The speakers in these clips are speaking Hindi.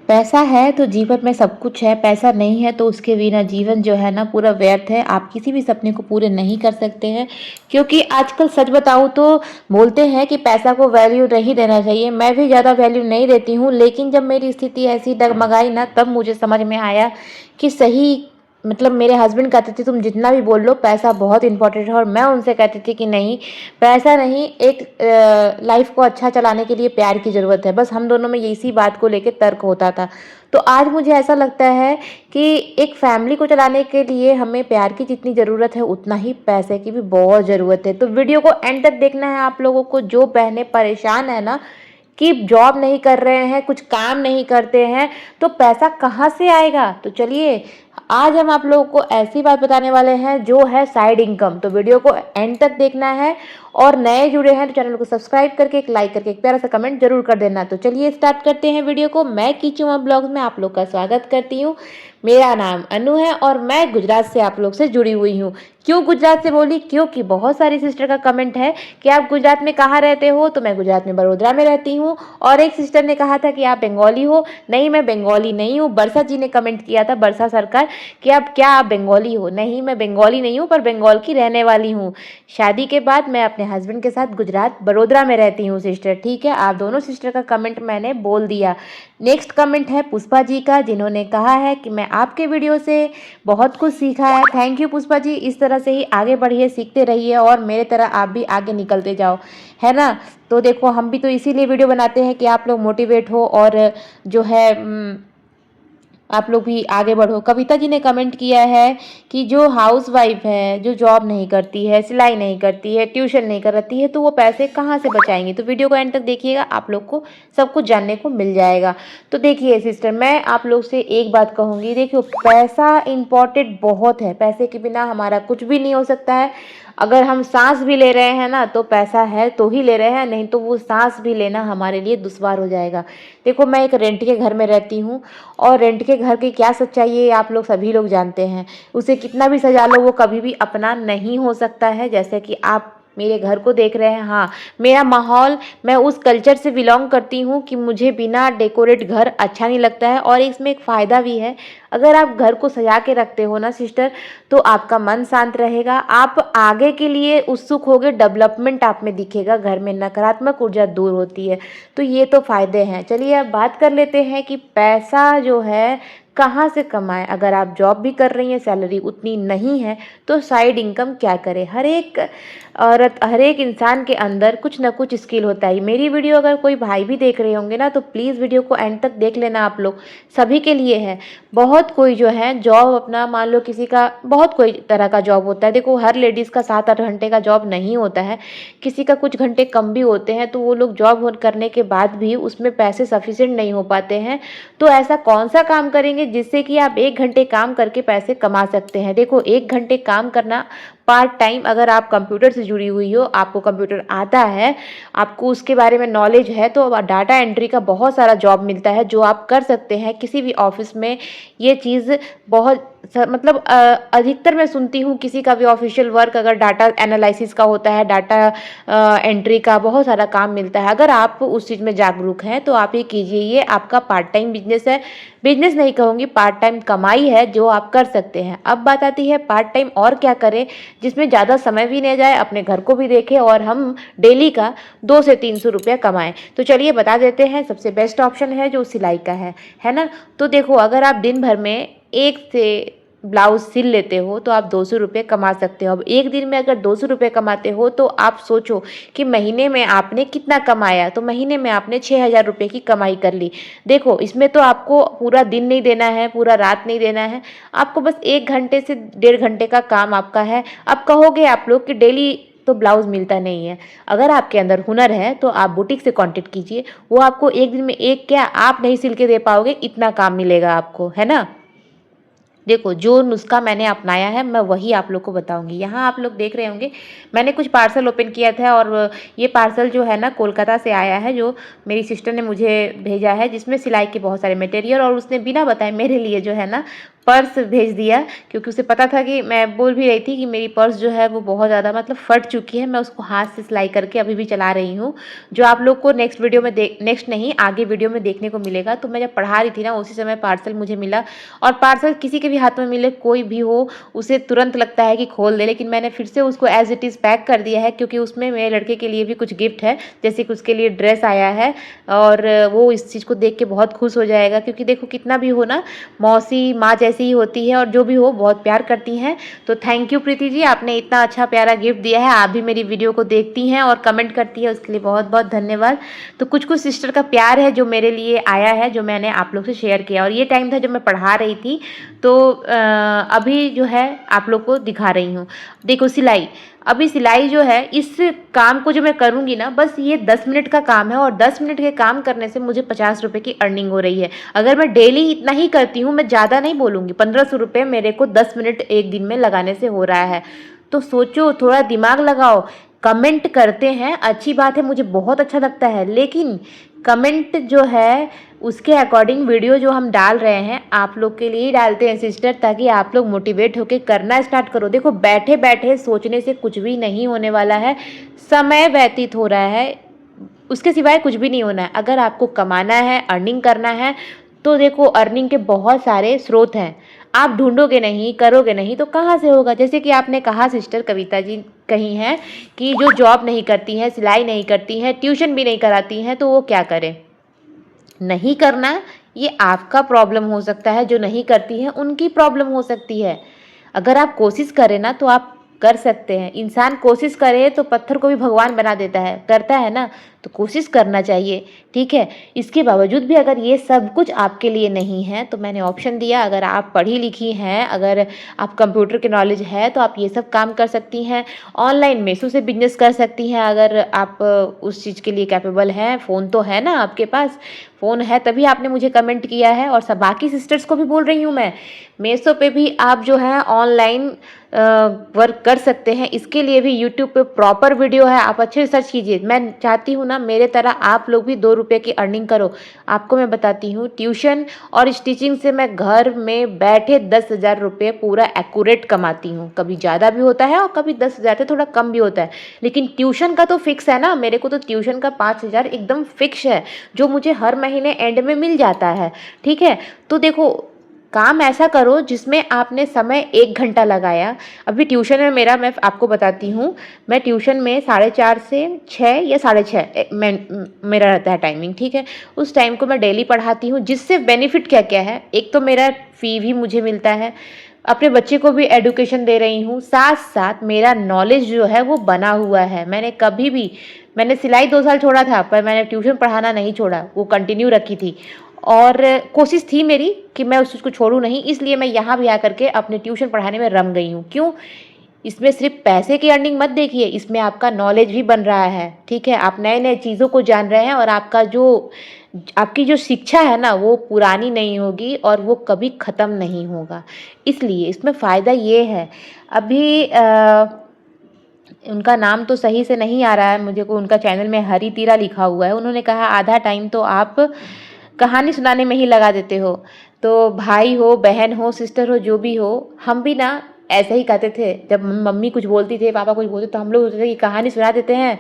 पैसा है तो जीवन में सब कुछ है, पैसा नहीं है तो उसके बिना जीवन जो है ना पूरा व्यर्थ है। आप किसी भी सपने को पूरे नहीं कर सकते हैं, क्योंकि आजकल सच बताऊँ तो बोलते हैं कि पैसा को वैल्यू नहीं देना चाहिए। मैं भी ज़्यादा वैल्यू नहीं देती हूँ, लेकिन जब मेरी स्थिति ऐसी डगमगाई ना, तब मुझे समझ में आया कि सही मतलब मेरे हस्बैंड कहते थे तुम जितना भी बोल लो पैसा बहुत इंपॉर्टेंट है, और मैं उनसे कहती थी कि नहीं, पैसा नहीं, एक लाइफ को अच्छा चलाने के लिए प्यार की ज़रूरत है। बस हम दोनों में इसी बात को लेकर तर्क होता था। तो आज मुझे ऐसा लगता है कि एक फैमिली को चलाने के लिए हमें प्यार की जितनी ज़रूरत है उतना ही पैसे की भी बहुत ज़रूरत है। तो वीडियो को एंड तक देखना है आप लोगों को। जो बहनें परेशान है ना कि जॉब नहीं कर रहे हैं, कुछ काम नहीं करते हैं, तो पैसा कहाँ से आएगा। तो चलिए आज हम आप लोगों को ऐसी बात बताने वाले हैं जो है साइड इनकम। तो वीडियो को एंड तक देखना है, और नए जुड़े हैं तो चैनल को सब्सक्राइब करके एक लाइक करके एक प्यारा सा कमेंट जरूर कर देना। तो चलिए स्टार्ट करते हैं वीडियो को। मैं कीचुमा ब्लॉग्स में आप लोग का स्वागत करती हूँ। मेरा नाम अनु है और मैं गुजरात से आप लोग से जुड़ी हुई हूँ। क्यों गुजरात से बोली? क्योंकि बहुत सारी सिस्टर का कमेंट है कि आप गुजरात में कहाँ रहते हो, तो मैं गुजरात में बड़ोदरा में रहती हूँ। और एक सिस्टर ने कहा था कि आप बंगाली हो। नहीं, मैं बंगाली नहीं हूँ। बरसा जी ने कमेंट किया था, बरसा सरकार, कि आप क्या आप बंगाली हो? नहीं, मैं बंगाली नहीं हूँ, पर बंगाल की रहने वाली हूँ। शादी के बाद मैं अपने हस्बैंड के साथ गुजरात बड़ोदरा में रहती हूँ सिस्टर। ठीक है, आप दोनों सिस्टर का कमेंट मैंने बोल दिया। नेक्स्ट कमेंट है पुष्पा जी का, जिन्होंने कहा है कि मैं आपके वीडियो से बहुत कुछ सीखा है। थैंक यू पुष्पा जी, इस तरह से ही आगे बढ़िए, सीखते रहिए और मेरे तरह आप भी आगे निकलते जाओ, है ना। तो देखो हम भी तो इसीलिए वीडियो बनाते हैं कि आप लोग मोटिवेट हो और जो है आप लोग भी आगे बढ़ो। कविता जी ने कमेंट किया है कि जो हाउस वाइफ है, जो जॉब नहीं करती है, सिलाई नहीं करती है, ट्यूशन नहीं करती है, तो वो पैसे कहाँ से बचाएंगी। तो वीडियो को एंड तक देखिएगा, आप लोग को सब कुछ जानने को मिल जाएगा। तो देखिए सिस्टर, मैं आप लोग से एक बात कहूँगी, देखियो पैसा इम्पॉर्टेंट बहुत है। पैसे के बिना हमारा कुछ भी नहीं हो सकता है। अगर हम सांस भी ले रहे हैं ना, तो पैसा है तो ही ले रहे हैं, नहीं तो वो सांस भी लेना हमारे लिए दुश्वार हो जाएगा। देखो मैं एक रेंट के घर में रहती हूँ, और रेंट के घर की क्या सच्चाई है आप लोग सभी लोग जानते हैं। उसे कितना भी सजा लो वो कभी भी अपना नहीं हो सकता है। जैसे कि आप मेरे घर को देख रहे हैं, हाँ, मेरा माहौल, मैं उस कल्चर से बिलोंग करती हूँ कि मुझे बिना डेकोरेट घर अच्छा नहीं लगता है। और इसमें एक फ़ायदा भी है, अगर आप घर को सजा के रखते हो ना सिस्टर, तो आपका मन शांत रहेगा, आप आगे के लिए उत्सुक होगे, डेवलपमेंट आप में दिखेगा, घर में नकारात्मक ऊर्जा दूर होती है। तो ये तो फ़ायदे हैं। चलिए अब बात कर लेते हैं कि पैसा जो है कहाँ से कमाएं। अगर आप जॉब भी कर रही हैं, सैलरी उतनी नहीं है, तो साइड इनकम क्या करें। हर एक औरत, हर एक इंसान के अंदर कुछ ना कुछ स्किल होता है। मेरी वीडियो अगर कोई भाई भी देख रहे होंगे ना, तो प्लीज़ वीडियो को एंड तक देख लेना। आप लोग सभी के लिए है। बहुत कोई जो है जॉब अपना, मान लो किसी का बहुत कोई तरह का जॉब होता है। देखो हर लेडीज़ का 7-8 घंटे का जॉब नहीं होता है, किसी का कुछ घंटे कम भी होते हैं। तो वो लोग जॉब करने के बाद भी उसमें पैसे सफिशिएंट नहीं हो पाते हैं। तो ऐसा कौन सा काम करेंगे जिससे कि आप 1 घंटे काम करके पैसे कमा सकते हैं। देखो 1 घंटे काम करना पार्ट टाइम, अगर आप कंप्यूटर से जुड़ी हुई हो, आपको कंप्यूटर आता है, आपको उसके बारे में नॉलेज है, तो डाटा एंट्री का बहुत सारा जॉब मिलता है जो आप कर सकते हैं किसी भी ऑफिस में। ये चीज़ बहुत मतलब अधिकतर मैं सुनती हूँ, किसी का भी ऑफिशियल वर्क अगर डाटा एनालिसिस का होता है, डाटा एंट्री का बहुत सारा काम मिलता है। अगर आप उस चीज़ में जागरूक हैं तो आप ये कीजिए, ये आपका पार्ट टाइम बिजनेस है। बिजनेस नहीं कहूँगी, पार्ट टाइम कमाई है जो आप कर सकते हैं। अब बात आती है पार्ट टाइम और क्या करें जिसमें ज़्यादा समय भी नहीं जाए, अपने घर को भी देखें और हम डेली का 200 से 300 रुपया कमाएं। तो चलिए बता देते हैं, सबसे बेस्ट ऑप्शन है जो सिलाई का है ना। तो देखो अगर आप दिन भर में 1 से ब्लाउज सिल लेते हो तो आप 200 रुपये कमा सकते हो। अब एक दिन में अगर 200 रुपये कमाते हो तो आप सोचो कि महीने में आपने कितना कमाया। तो महीने में आपने 6,000 रुपये की कमाई कर ली। देखो इसमें तो आपको पूरा दिन नहीं देना है, पूरा रात नहीं देना है, आपको बस 1 घंटे से 1.5 घंटे का काम आपका है। अब कहोगे आप लोग कि डेली तो ब्लाउज मिलता नहीं है। अगर आपके अंदर हुनर है तो आप बुटीक से कांटेक्ट कीजिए, वो आपको एक दिन में एक क्या आप नहीं सिल के दे पाओगे, इतना काम मिलेगा आपको, है ना। देखो जो नुस्खा मैंने अपनाया है मैं वही आप लोग को बताऊंगी। यहाँ आप लोग देख रहे होंगे मैंने कुछ पार्सल ओपन किया था, और ये पार्सल जो है ना कोलकाता से आया है, जो मेरी सिस्टर ने मुझे भेजा है, जिसमें सिलाई के बहुत सारे मटेरियल, और उसने बिना बताए मेरे लिए जो है ना पर्स भेज दिया, क्योंकि उसे पता था कि मैं बोल भी रही थी कि मेरी पर्स जो है वो बहुत ज़्यादा मतलब फट चुकी है। मैं उसको हाथ से सिलाई करके अभी भी चला रही हूँ, जो आप लोग को नेक्स्ट वीडियो में नेक्स्ट नहीं आगे वीडियो में देखने को मिलेगा। तो मैं जब पढ़ा रही थी ना, उसी समय पार्सल मुझे मिला, और पार्सल किसी के भी हाथ में मिले, कोई भी हो, उसे तुरंत लगता है कि खोल दे, लेकिन मैंने फिर से उसको एज इट इज़ पैक कर दिया है, क्योंकि उसमें मेरे लड़के के लिए भी कुछ गिफ्ट है, जैसे कि उसके लिए ड्रेस आया है, और वो इस चीज़ को देख के बहुत खुश हो जाएगा। क्योंकि देखो कितना भी हो ना, मौसी माँ जैसी ही होती है, और जो भी हो बहुत प्यार करती हैं। तो थैंक यू प्रीति जी, आपने इतना अच्छा प्यारा गिफ्ट दिया है। आप भी मेरी वीडियो को देखती हैं और कमेंट करती है, उसके लिए बहुत बहुत धन्यवाद। तो कुछ कुछ सिस्टर का प्यार है जो मेरे लिए आया है, जो मैंने आप लोग से शेयर किया। और ये टाइम था जब मैं पढ़ा रही थी, तो अभी जो है आप लोग को दिखा रही हूँ। देखो सिलाई, अभी सिलाई जो है, इस काम को जो मैं करूँगी ना, बस ये 10 मिनट का काम है, और 10 मिनट के काम करने से मुझे 50 रुपये की अर्निंग हो रही है। अगर मैं डेली इतना ही करती हूँ, मैं ज़्यादा नहीं बोलूँगी, 1500 रुपये मेरे को 10 मिनट एक दिन में लगाने से हो रहा है। तो सोचो, थोड़ा दिमाग लगाओ। कमेंट करते हैं, अच्छी बात है, मुझे बहुत अच्छा लगता है, लेकिन कमेंट जो है उसके अकॉर्डिंग वीडियो जो हम डाल रहे हैं, आप लोग के लिए ही डालते हैं सिस्टर, ताकि आप लोग मोटिवेट होकर करना स्टार्ट करो। देखो बैठे बैठे सोचने से कुछ भी नहीं होने वाला है, समय व्यतीत हो रहा है, उसके सिवाय कुछ भी नहीं होना है। अगर आपको कमाना है, अर्निंग करना है, तो देखो अर्निंग के बहुत सारे स्रोत हैं। आप ढूंढोगे नहीं, करोगे नहीं, तो कहाँ से होगा। जैसे कि आपने कहा सिस्टर कविता जी कही हैं कि जो जॉब नहीं करती हैं, सिलाई नहीं करती हैं, ट्यूशन भी नहीं कराती हैं, तो वो क्या करें। नहीं करना, ये आपका प्रॉब्लम हो सकता है, जो नहीं करती हैं उनकी प्रॉब्लम हो सकती है। अगर आप कोशिश करें ना, तो आप कर सकते हैं। इंसान कोशिश करे तो पत्थर को भी भगवान बना देता है, करता है ना, तो कोशिश करना चाहिए, ठीक है। इसके बावजूद भी अगर ये सब कुछ आपके लिए नहीं है, तो मैंने ऑप्शन दिया, अगर आप पढ़ी लिखी हैं, अगर आप कंप्यूटर के नॉलेज है, तो आप ये सब काम कर सकती हैं। ऑनलाइन मीशो से बिजनेस कर सकती हैं, अगर आप उस चीज़ के लिए कैपेबल हैं। फ़ोन तो है ना आपके पास, फ़ोन है तभी आपने मुझे कमेंट किया है। और सब बाकी सिस्टर्स को भी बोल रही हूँ मैं, मीशो पे भी आप जो है ऑनलाइन वर्क कर सकते हैं। इसके लिए भी यूट्यूब पे प्रॉपर वीडियो है, आप अच्छे से सर्च कीजिए। मैं चाहती हूँ ना, मेरे तरह आप लोग भी 2 रुपये की अर्निंग करो। आपको मैं बताती हूँ, ट्यूशन और स्टिचिंग से मैं घर में बैठे 10,000 रुपये पूरा एक्यूरेट कमाती हूँ। कभी ज़्यादा भी होता है और कभी 10,000 से थोड़ा कम भी होता है, लेकिन ट्यूशन का तो फिक्स है ना। मेरे को तो ट्यूशन का 5,000 एकदम फिक्स है, जो मुझे हर महीने एंड में मिल जाता है, ठीक है। तो देखो, काम ऐसा करो जिसमें आपने समय 1 घंटा लगाया। अभी ट्यूशन में मेरा, मैं आपको बताती हूँ, मैं ट्यूशन में 4:30 से 6 या 6:30 मेरा रहता है टाइमिंग, ठीक है। उस टाइम को मैं डेली पढ़ाती हूँ, जिससे बेनिफिट क्या क्या है। एक तो मेरा फ़ी भी मुझे मिलता है, अपने बच्चे को भी एडुकेशन दे रही हूँ, साथ साथ मेरा नॉलेज जो है वो बना हुआ है। मैंने सिलाई 2 साल छोड़ा था, पर मैंने ट्यूशन पढ़ाना नहीं छोड़ा, वो कंटिन्यू रखी थी। और कोशिश थी मेरी कि मैं उस चीज़ को छोड़ूँ नहीं, इसलिए मैं यहाँ भी आकर के अपने ट्यूशन पढ़ाने में रम गई हूँ। क्यों? इसमें सिर्फ पैसे की अर्निंग मत देखिए, इसमें आपका नॉलेज भी बन रहा है, ठीक है। आप नए नए चीज़ों को जान रहे हैं, और आपकी जो शिक्षा है ना, वो पुरानी नहीं होगी और वो कभी ख़त्म नहीं होगा। इसलिए इसमें फ़ायदा ये है। अभी उनका नाम तो सही से नहीं आ रहा है मुझे को, उनका चैनल में हरी तीरा लिखा हुआ है। उन्होंने कहा आधा टाइम तो आप कहानी सुनाने में ही लगा देते हो। तो भाई हो, बहन हो, सिस्टर हो, जो भी हो, हम भी ना ऐसे ही कहते थे। जब मम्मी कुछ बोलती थी, पापा कुछ बोलते, तो हम लोग सोचते थे कि कहानी सुना देते हैं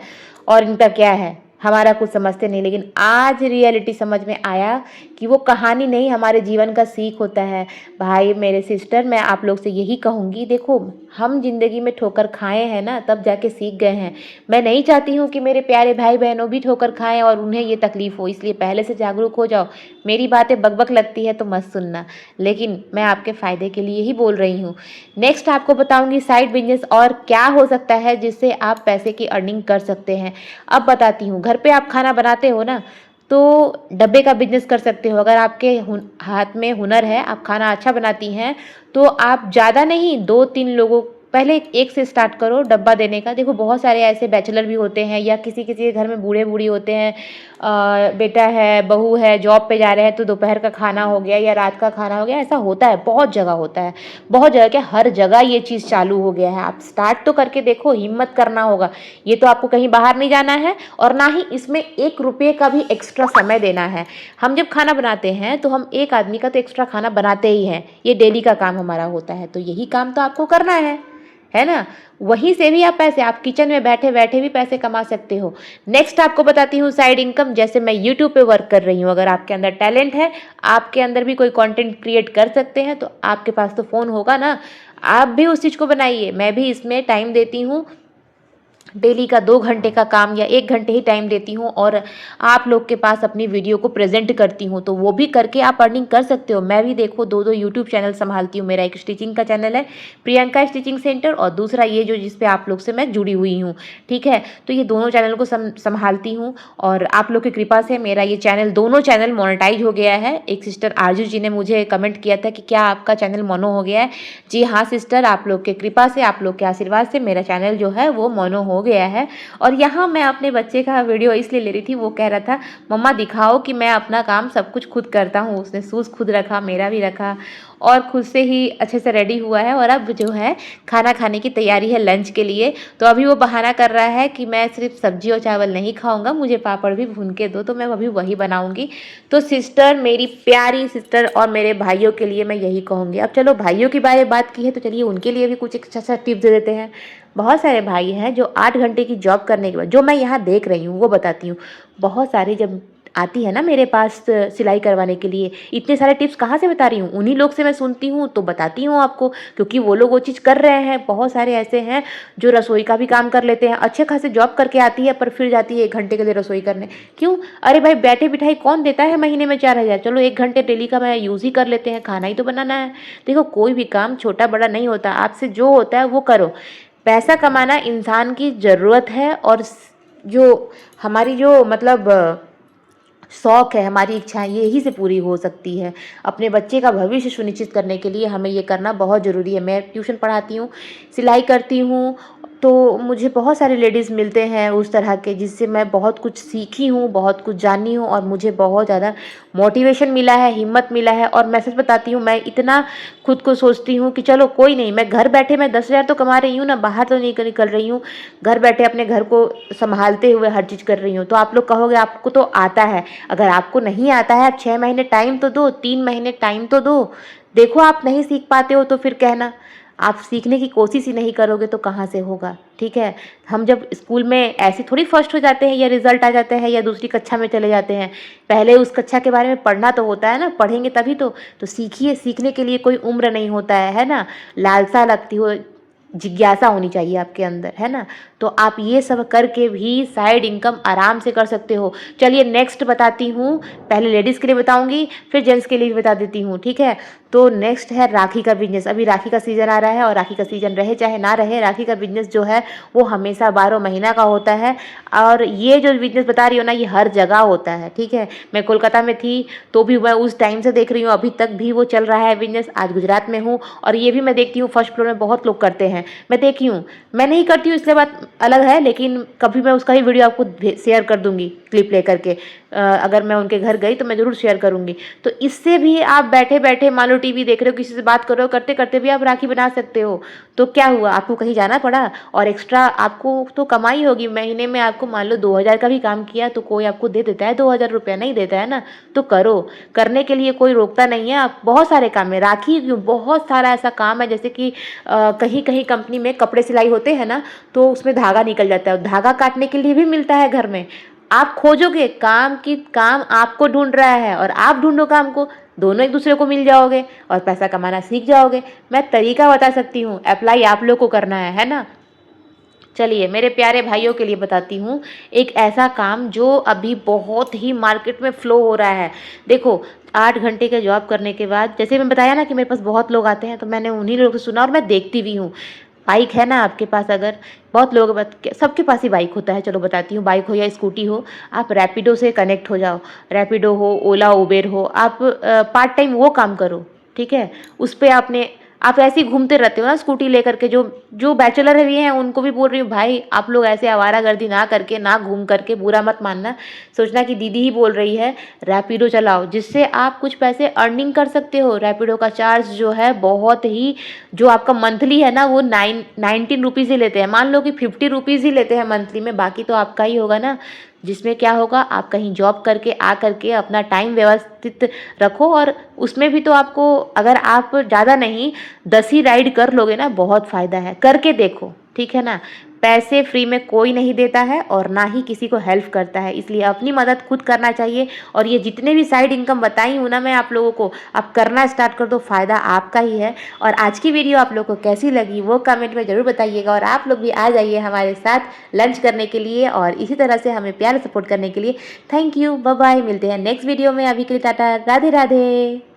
और इनका क्या है, हमारा कुछ समझते नहीं। लेकिन आज रियलिटी समझ में आया कि वो कहानी नहीं, हमारे जीवन का सीख होता है। भाई मेरे सिस्टर, मैं आप लोग से यही कहूँगी, देखो हम ज़िंदगी में ठोकर खाए हैं ना, तब जाके सीख गए हैं। मैं नहीं चाहती हूँ कि मेरे प्यारे भाई बहनों भी ठोकर खाएं और उन्हें ये तकलीफ़ हो, इसलिए पहले से जागरूक हो जाओ। मेरी बातें बकबक लगती है तो मत सुनना, लेकिन मैं आपके फ़ायदे के लिए ही बोल रही हूँ। नेक्स्ट आपको बताऊँगी साइड बिजनेस और क्या हो सकता है जिससे आप पैसे की अर्निंग कर सकते हैं। अब बताती हूँ, घर पे आप खाना बनाते हो ना, तो डब्बे का बिजनेस कर सकते हो। अगर आपके हाथ में हुनर है, आप खाना अच्छा बनाती हैं, तो आप ज़्यादा नहीं, 2-3 लोगों, पहले एक से स्टार्ट करो डब्बा देने का। देखो बहुत सारे ऐसे बैचलर भी होते हैं, या किसी किसी के घर में बूढ़े बूढ़ी होते हैं, बेटा है, बहू है, जॉब पे जा रहे हैं तो दोपहर का खाना हो गया या रात का खाना हो गया, ऐसा होता है, बहुत जगह होता है, बहुत जगह क्या हर जगह ये चीज़ चालू हो गया है। आप स्टार्ट तो करके देखो, हिम्मत करना होगा। ये तो आपको कहीं बाहर नहीं जाना है और ना ही इसमें 1 रुपये का भी एक्स्ट्रा समय देना है। हम जब खाना बनाते हैं तो हम एक आदमी का तो एक्स्ट्रा खाना बनाते ही हैं, ये डेली का काम हमारा होता है, तो यही काम तो आपको करना है ना? वहीं से भी आप पैसे, आप किचन में बैठे बैठे भी पैसे कमा सकते हो। नेक्स्ट आपको बताती हूँ साइड इनकम, जैसे मैं यूट्यूब पे वर्क कर रही हूँ, अगर आपके अंदर टैलेंट है, आपके अंदर भी कोई कंटेंट क्रिएट कर सकते हैं, तो आपके पास तो फ़ोन होगा ना, आप भी उस चीज़ को बनाइए। मैं भी इसमें टाइम देती हूँ, डेली का 2 घंटे का काम या 1 घंटे ही टाइम देती हूँ और आप लोग के पास अपनी वीडियो को प्रेज़ेंट करती हूँ, तो वो भी करके आप अर्निंग कर सकते हो। मैं भी देखो 2-2 यूट्यूब चैनल संभालती हूँ। मेरा एक स्टिचिंग का चैनल है, प्रियंका स्टिचिंग सेंटर, और दूसरा ये जो जिस पे आप लोग से मैं जुड़ी हुई हूँ, ठीक है? तो ये दोनों चैनल को संभालती हूँ और आप लोग की कृपा से मेरा ये चैनल, दोनों चैनल मोनेटाइज़ हो गया है। एक सिस्टर आरजू जी ने मुझे कमेंट किया था कि क्या आपका चैनल मोनो हो गया है? जी हाँ सिस्टर, आप लोग की कृपा से, आप लोग के आशीर्वाद से मेरा चैनल जो है वो मोनो हो गया है। और यहाँ मैं अपने बच्चे का वीडियो इसलिए ले रही थी, वो कह रहा था मम्मा दिखाओ कि मैं अपना काम सब कुछ खुद करता हूँ। उसने शूज़ खुद रखा, मेरा भी रखा और खुद से ही अच्छे से रेडी हुआ है और अब जो है खाना खाने की तैयारी है लंच के लिए। तो अभी वो बहाना कर रहा है कि मैं सिर्फ सब्जी और चावल नहीं खाऊंगा, मुझे पापड़ भी भून के दो, तो मैं अभी वही बनाऊंगी। तो सिस्टर, मेरी प्यारी सिस्टर और मेरे भाइयों के लिए मैं यही कहूँगी। अब चलो भाइयों की बात की है तो चलिए उनके लिए भी कुछ एक अच्छा टिप्स दे देते हैं। बहुत सारे भाई हैं जो 8 घंटे की जॉब करने के बाद, जो मैं यहाँ देख रही हूँ वो बताती हूँ, बहुत सारे जब आती है ना मेरे पास सिलाई करवाने के लिए, इतने सारे टिप्स कहाँ से बता रही हूँ, उन्हीं लोग से मैं सुनती हूँ तो बताती हूँ आपको, क्योंकि वो लोग वो चीज़ कर रहे हैं। बहुत सारे ऐसे हैं जो रसोई का भी काम कर लेते हैं, अच्छे खासे जॉब करके आती है पर फिर जाती है 1 घंटे के लिए रसोई करने। क्यों? अरे भाई बैठे बिठाई कौन देता है महीने में 4,000? चलो 1 घंटे डेली का मैं यूज़ ही कर लेते हैं, खाना ही तो बनाना है। देखो कोई भी काम छोटा बड़ा नहीं होता, आपसे जो होता है वो करो। पैसा कमाना इंसान की ज़रूरत है और जो हमारी जो मतलब शौक़ है, हमारी इच्छाएँ यही से पूरी हो सकती है। अपने बच्चे का भविष्य सुनिश्चित करने के लिए हमें ये करना बहुत ज़रूरी है। मैं ट्यूशन पढ़ाती हूँ, सिलाई करती हूँ, तो मुझे बहुत सारे लेडीज़ मिलते हैं उस तरह के, जिससे मैं बहुत कुछ सीखी हूँ, बहुत कुछ जानी हूँ और मुझे बहुत ज़्यादा मोटिवेशन मिला है, हिम्मत मिला है। और मैं सच बताती हूँ, मैं इतना खुद को सोचती हूँ कि चलो कोई नहीं, मैं घर बैठे मैं 10,000 तो कमा रही हूँ ना, बाहर तो नहीं निकल रही हूँ, घर बैठे अपने घर को संभालते हुए हर चीज़ कर रही हूँ। तो आप लोग कहोगे आपको तो आता है, अगर आपको नहीं आता है आप 6 महीने टाइम तो दो, 3 महीने टाइम तो दो। देखो आप नहीं सीख पाते हो तो फिर कहना, आप सीखने की कोशिश ही नहीं करोगे तो कहाँ से होगा, ठीक है? हम जब स्कूल में ऐसे थोड़ी फर्स्ट हो जाते हैं या रिजल्ट आ जाते हैं या दूसरी कक्षा में चले जाते हैं, पहले उस कक्षा के बारे में पढ़ना तो होता है ना, पढ़ेंगे तभी तो सीखिए, सीखने के लिए कोई उम्र नहीं होता है ना? लालसा लगती हो, जिज्ञासा होनी चाहिए आपके अंदर, है ना? तो आप ये सब करके भी साइड इनकम आराम से कर सकते हो। चलिए नेक्स्ट बताती हूँ, पहले लेडीज़ के लिए बताऊँगी, फिर जेंट्स के लिए भी बता देती हूँ, ठीक है? तो नेक्स्ट है राखी का बिज़नेस। अभी राखी का सीज़न आ रहा है और राखी का सीज़न रहे चाहे ना रहे, राखी का बिज़नेस जो है वो हमेशा 12 महीना का होता है। और ये जो बिज़नेस बता रही हूँ ना, ये हर जगह होता है, ठीक है? मैं कोलकाता में थी तो भी मैं उस टाइम से देख रही हूँ, अभी तक भी वो चल रहा है बिज़नेस। आज गुजरात में हूँ और ये भी मैं देखती हूँ फर्स्ट फ्लोर में बहुत लोग करते हैं, मैं देखी हूँ। मैं नहीं करती हूँ इसलिए बात अलग है, लेकिन कभी मैं उसका ही वीडियो आपको शेयर कर दूँगी क्लिप लेकर के। अगर मैं उनके घर गई तो मैं ज़रूर शेयर करूँगी। तो इससे भी आप बैठे-बैठे मान लो टीवी देख रहे हो, किसी से बात कर रहे हो, करते-करते भी आप राखी बना सकते हो। तो क्या हुआ, आपको कहीं जाना पड़ा और एक्स्ट्रा आपको तो कमाई होगी। महीने में आपको मान लो 2,000 का भी काम किया तो कोई आपको दे देता है 2,000 रुपया, नहीं देता है ना? तो करो, करने के लिए कोई रोकता नहीं है। आप बहुत सारे काम है, राखी क्यों, बहुत सारा ऐसा काम है, जैसे कि कहीं-कहीं कंपनी में कपड़े सिलाई होते हैं ना, तो उसमें धागा निकल जाता है, धागा काटने के लिए भी मिलता है घर में। आप खोजोगे काम की, काम आपको ढूँढ रहा है और आप ढूँढो काम को, दोनों एक दूसरे को मिल जाओगे और पैसा कमाना सीख जाओगे। मैं तरीका बता सकती हूँ, अप्लाई आप लोग को करना है ना? चलिए मेरे प्यारे भाइयों के लिए बताती हूँ एक ऐसा काम जो अभी बहुत ही मार्केट में फ़्लो हो रहा है। देखो 8 घंटे का जॉब करने के बाद, जैसे मैं बताया ना कि मेरे पास बहुत लोग आते हैं, तो मैंने उन्हीं लोगों से सुना और मैं देखती भी हूँ। बाइक है ना आपके पास, अगर बहुत लोग सबके पास ही बाइक होता है, चलो बताती हूँ, बाइक हो या स्कूटी हो, आप रैपिडो से कनेक्ट हो जाओ। रैपिडो हो, ओला उबेर हो, आप पार्ट टाइम वो काम करो, ठीक है? उस पे आपने आप ऐसे ही घूमते रहते हो ना स्कूटी लेकर के, जो जो बैचलर भी हैं उनको भी बोल रही हूँ, भाई आप लोग ऐसे आवारागर्दी ना करके, ना घूम करके, बुरा मत मानना, सोचना कि दीदी ही बोल रही है, रैपिडो चलाओ, जिससे आप कुछ पैसे अर्निंग कर सकते हो। रैपिडो का चार्ज जो है बहुत ही, जो आपका मंथली है ना वो 19 रुपीज़ ही लेते हैं, मान लो कि 50 रुपीज़ ही लेते हैं मंथली में, बाकी तो आपका ही होगा ना। जिसमें क्या होगा, आप कहीं जॉब करके आ करके अपना टाइम व्यवस्थित रखो, और उसमें भी तो आपको, अगर आप ज़्यादा नहीं 10 ही राइड कर लोगे ना, बहुत फ़ायदा है, करके देखो, ठीक है ना। पैसे फ्री में कोई नहीं देता है और ना ही किसी को हेल्प करता है, इसलिए अपनी मदद खुद करना चाहिए। और ये जितने भी साइड इनकम बताई हूँ ना मैं आप लोगों को, आप करना स्टार्ट कर दो, फ़ायदा आपका ही है। और आज की वीडियो आप लोगों को कैसी लगी वो कमेंट में ज़रूर बताइएगा, और आप लोग भी आ जाइए हमारे साथ लंच करने के लिए और इसी तरह से हमें प्यार सपोर्ट करने के लिए। थैंक यू, बाय बाय, मिलते हैं नेक्स्ट वीडियो में। अभी के लिए टाटा, राधे राधे।